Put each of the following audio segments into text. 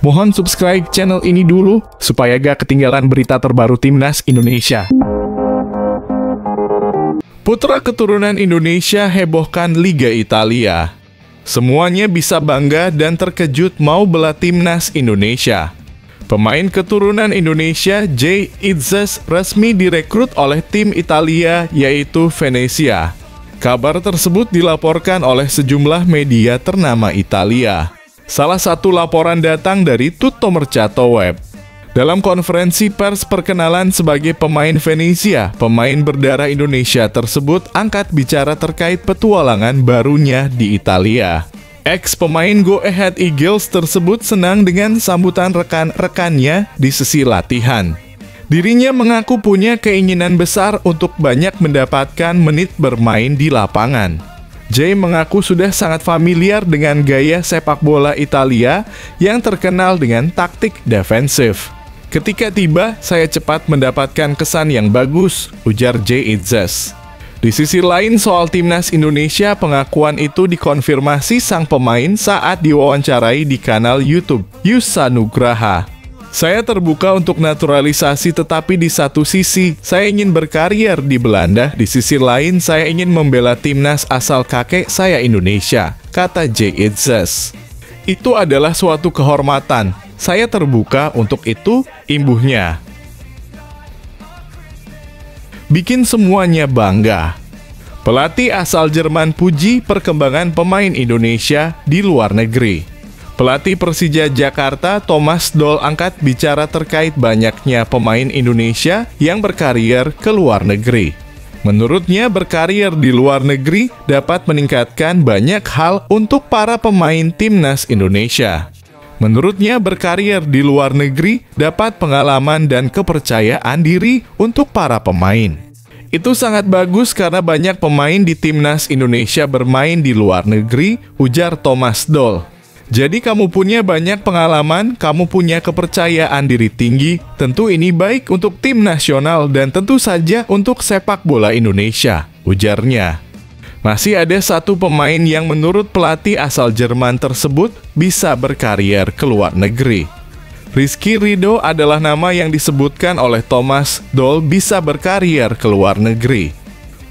Mohon subscribe channel ini dulu, supaya gak ketinggalan berita terbaru Timnas Indonesia. Putra keturunan Indonesia hebohkan Liga Italia. Semuanya bisa bangga dan terkejut mau bela Timnas Indonesia. Pemain keturunan Indonesia Jay Itzes resmi direkrut oleh tim Italia yaitu Venezia. Kabar tersebut dilaporkan oleh sejumlah media ternama Italia. Salah satu laporan datang dari Tutto Mercato Web. Dalam konferensi pers perkenalan sebagai pemain Venezia, pemain berdarah Indonesia tersebut angkat bicara terkait petualangan barunya di Italia. Ex-pemain Go Ahead Eagles tersebut senang dengan sambutan rekan-rekannya di sesi latihan. Dirinya mengaku punya keinginan besar untuk banyak mendapatkan menit bermain di lapangan. Jay mengaku sudah sangat familiar dengan gaya sepak bola Italia yang terkenal dengan taktik defensif. Ketika tiba, saya cepat mendapatkan kesan yang bagus, ujar Jay Itzes. Di sisi lain soal Timnas Indonesia, pengakuan itu dikonfirmasi sang pemain saat diwawancarai di kanal YouTube Yusa Nugraha. Saya terbuka untuk naturalisasi, tetapi di satu sisi, saya ingin berkarier di Belanda. Di sisi lain, saya ingin membela timnas asal kakek saya Indonesia, kata Jay Itzes. Itu adalah suatu kehormatan. Saya terbuka untuk itu, imbuhnya. Bikin semuanya bangga. Pelatih asal Jerman puji perkembangan pemain Indonesia di luar negeri. Pelatih Persija Jakarta Thomas Doll angkat bicara terkait banyaknya pemain Indonesia yang berkarier ke luar negeri. Menurutnya, berkarier di luar negeri dapat meningkatkan banyak hal untuk para pemain Timnas Indonesia. Menurutnya, berkarier di luar negeri dapat pengalaman dan kepercayaan diri untuk para pemain. Itu sangat bagus karena banyak pemain di Timnas Indonesia bermain di luar negeri, ujar Thomas Doll. Jadi kamu punya banyak pengalaman, kamu punya kepercayaan diri tinggi, tentu ini baik untuk tim nasional dan tentu saja untuk sepak bola Indonesia, ujarnya. Masih ada satu pemain yang menurut pelatih asal Jerman tersebut bisa berkarier ke luar negeri. Rizky Ridho adalah nama yang disebutkan oleh Thomas Doll bisa berkarier ke luar negeri.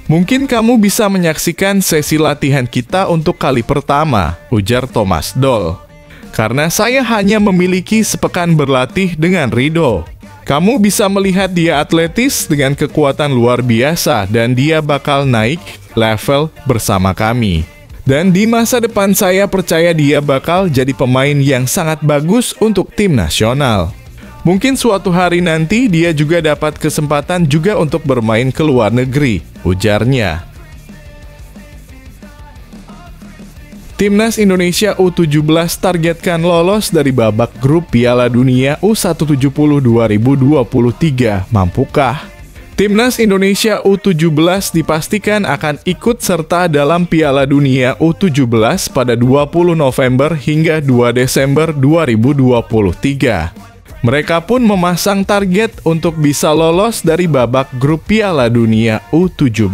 Mungkin kamu bisa menyaksikan sesi latihan kita untuk kali pertama, ujar Thomas Doll. Karena saya hanya memiliki sepekan berlatih dengan Ridho. Kamu bisa melihat dia atletis dengan kekuatan luar biasa dan dia bakal naik level bersama kami. Dan di masa depan saya percaya dia bakal jadi pemain yang sangat bagus untuk tim nasional. Mungkin suatu hari nanti dia juga dapat kesempatan juga untuk bermain ke luar negeri, ujarnya. Timnas Indonesia U17 targetkan lolos dari babak grup Piala Dunia U170 2023. Mampukah? Timnas Indonesia U17 dipastikan akan ikut serta dalam Piala Dunia U17 pada 20 November hingga 2 Desember 2023. Mereka pun memasang target untuk bisa lolos dari babak grup Piala Dunia U17.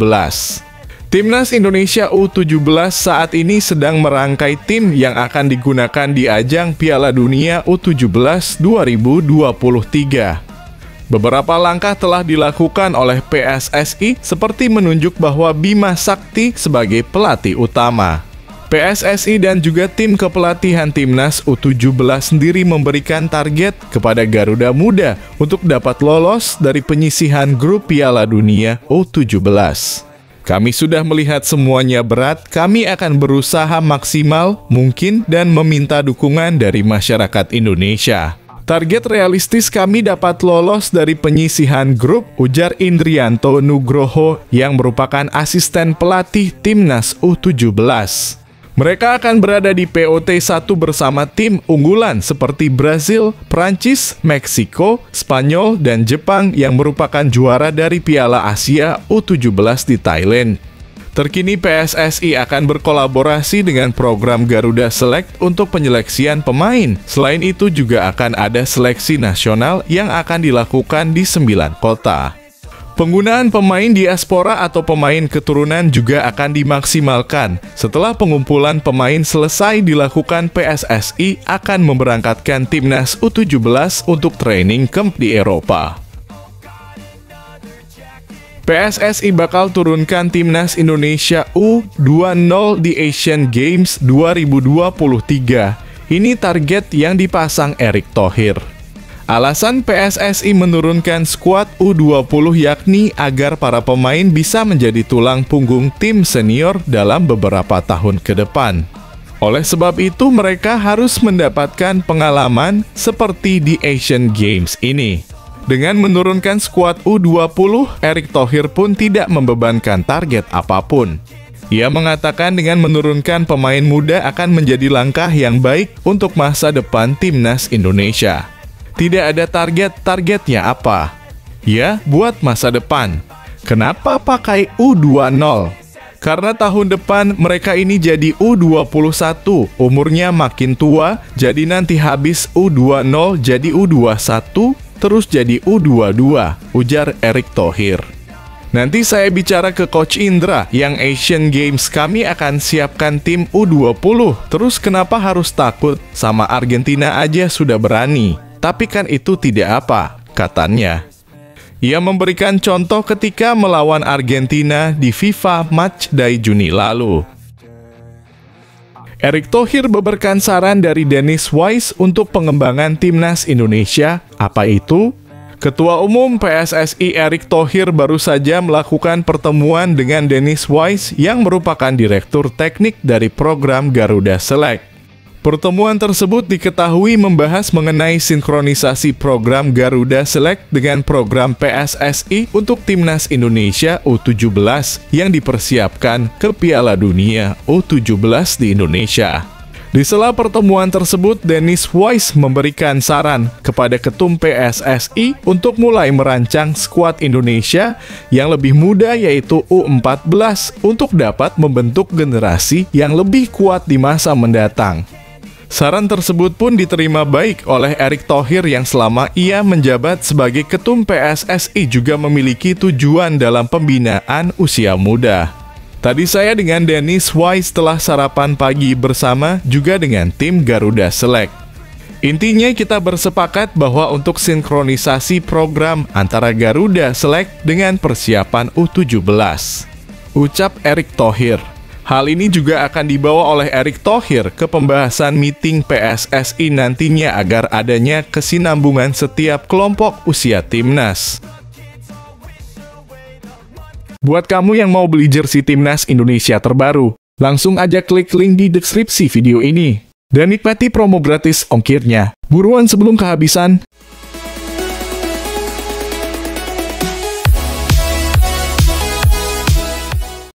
Timnas Indonesia U17 saat ini sedang merangkai tim yang akan digunakan di ajang Piala Dunia U17 2023. Beberapa langkah telah dilakukan oleh PSSI seperti menunjuk bahwa Bima Sakti sebagai pelatih utama. PSSI dan juga tim kepelatihan Timnas U17 sendiri memberikan target kepada Garuda Muda untuk dapat lolos dari penyisihan grup Piala Dunia U17. Kami sudah melihat semuanya berat, kami akan berusaha maksimal mungkin dan meminta dukungan dari masyarakat Indonesia. Target realistis kami dapat lolos dari penyisihan grup, ujar Indrianto Nugroho yang merupakan asisten pelatih Timnas U17. Mereka akan berada di POT 1 bersama tim unggulan seperti Brazil, Prancis, Meksiko, Spanyol, dan Jepang yang merupakan juara dari Piala Asia U17 di Thailand. Terkini PSSI akan berkolaborasi dengan program Garuda Select untuk penyeleksian pemain. Selain itu juga akan ada seleksi nasional yang akan dilakukan di 9 kota. Penggunaan pemain diaspora atau pemain keturunan juga akan dimaksimalkan. Setelah pengumpulan pemain selesai dilakukan, PSSI akan memberangkatkan timnas U17 untuk training camp di Eropa. PSSI bakal turunkan timnas Indonesia U20 di Asian Games 2023. Ini target yang dipasang Erick Thohir. Alasan PSSI menurunkan skuad U20 yakni agar para pemain bisa menjadi tulang punggung tim senior dalam beberapa tahun ke depan. Oleh sebab itu, mereka harus mendapatkan pengalaman seperti di Asian Games ini. Dengan menurunkan skuad U20, Erick Thohir pun tidak membebankan target apapun. Ia mengatakan dengan menurunkan pemain muda akan menjadi langkah yang baik untuk masa depan timnas Indonesia. Tidak ada targetnya apa? Ya, buat masa depan. Kenapa pakai U20? Karena tahun depan mereka ini jadi U21, umurnya makin tua, jadi nanti habis U20 jadi U21, terus jadi U22, ujar Erick Thohir. Nanti saya bicara ke Coach Indra, yang Asian Games kami akan siapkan tim U20, terus kenapa harus takut? Sama Argentina aja sudah berani. Tapi kan itu tidak apa, katanya. Ia memberikan contoh ketika melawan Argentina di FIFA Matchday Juni lalu. Erick Thohir memberikan saran dari Dennis Wise untuk pengembangan timnas Indonesia. Apa itu? Ketua Umum PSSI Erick Thohir baru saja melakukan pertemuan dengan Dennis Wise yang merupakan Direktur Teknik dari program Garuda Select. Pertemuan tersebut diketahui membahas mengenai sinkronisasi program Garuda Select dengan program PSSI untuk Timnas Indonesia U17 yang dipersiapkan ke Piala Dunia U17 di Indonesia. Di sela pertemuan tersebut, Dennis Wise memberikan saran kepada Ketum PSSI untuk mulai merancang skuad Indonesia yang lebih muda yaitu U14 untuk dapat membentuk generasi yang lebih kuat di masa mendatang. Saran tersebut pun diterima baik oleh Erick Thohir yang selama ia menjabat sebagai Ketum PSSI juga memiliki tujuan dalam pembinaan usia muda. Tadi saya dengan Dennis Wise setelah sarapan pagi bersama juga dengan tim Garuda Select. Intinya kita bersepakat bahwa untuk sinkronisasi program antara Garuda Select dengan persiapan U17. Ucap Erick Thohir. Hal ini juga akan dibawa oleh Erick Thohir ke pembahasan meeting PSSI nantinya agar adanya kesinambungan setiap kelompok usia timnas. Buat kamu yang mau beli jersey timnas Indonesia terbaru, langsung aja klik link di deskripsi video ini dan nikmati promo gratis ongkirnya. Buruan sebelum kehabisan.